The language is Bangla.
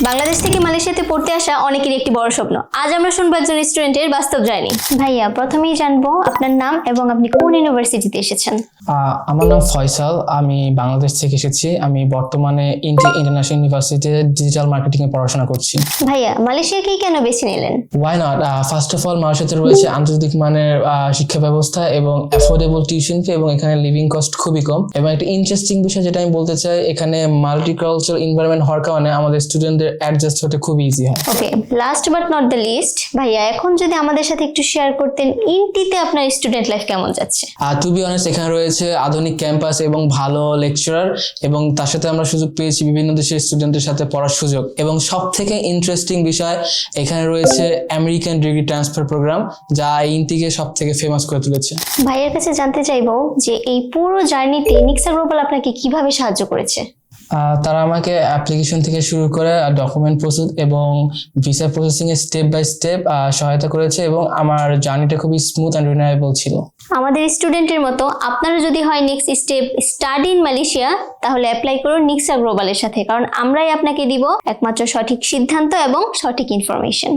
বাংলাদেশ থেকে মালয়েশিয়াতে পড়তে আসা অনেকেরই একটি বড় স্বপ্ন। আজ আমরা শুনবো একজন স্টুডেন্টের বাস্তব জার্নি। ভাইয়া, প্রথমেই জানবো আপনার নাম এবং আপনি কোন ইউনিভার্সিটিতে এসেছেন। আমার নাম ফয়সাল, আমি বাংলাদেশ থেকে এসেছি। আমি বর্তমানে ইন্টারন্যাশনাল ইউনিভার্সিটিতে ডিজিটাল মার্কেটিং এ পড়াশোনা করছি। ভাইয়া, মালয়েশিয়াকেই কেন বেছে নিলেন? Why not? First of all, মালয়েশিয়াতে রয়েছে আন্তর্জাতিক মানের শিক্ষা ব্যবস্থা এবং অ্যাফোর্ডেবল টিউশন ফি, এবং এখানে লিভিং কস্ট খুবই কম। এবং একটা ইন্টারেস্টিং বিষয় যেটা আমি বলতে চাই, এখানে মাল্টিকালচারাল এনভায়রনমেন্ট হওয়ার কারণে আমাদের স্টুডেন্টদের অ্যাডজাস্ট হতে খুব ইজি হয়। Okay, last but not the least, ভাইয়া এখন যদি আমাদের সাথে একটু শেয়ার করতেন ইন্টিতে আপনার স্টুডেন্ট লাইফ কেমন যাচ্ছে? টু বি অনেস্ট, এখানে রয়েছে আধুনিক ক্যাম্পাস এবং ভালো লেকচারার, এবং তার সাথে আমরা সুযোগ পেয়েছি বিভিন্ন দেশের স্টুডেন্টের সাথে পড়ার সুযোগ। এবং সব থেকে ইন্টারেস্টিং বিষয়, এখানে রয়েছে আমেরিকান ডিগ্রি ট্রান্সফার প্রোগ্রাম, যা ইন্টিকে সব থেকে ফেমাস করে তুলেছে। ভাইয়ের কাছে জানতে চাইবো যে এই পুরো জার্নিতে নিক্সা গ্লোবাল আপনাকে কিভাবে সাহায্য করেছে? তারা আমাকে অ্যাপ্লিকেশন থেকে শুরু করে ডকুমেন্ট প্রসেস এবং ভিসা প্রসেসিং এ স্টেপ বাই স্টেপ সহায়তা করেছে, এবং আমার জার্নিটা খুবই স্মুথ অ্যান্ড রিলায়েবল ছিল। আমাদের স্টুডেন্টের মতো আপনারা যদি হয় next step study in Malaysia, তাহলে অ্যাপ্লাই করুন নিক্সা গ্লোবালের সাথে, কারণ আমরাই আপনাকে দিব একমাত্র সঠিক সিদ্ধান্ত এবং সঠিক ইনফরমেশন।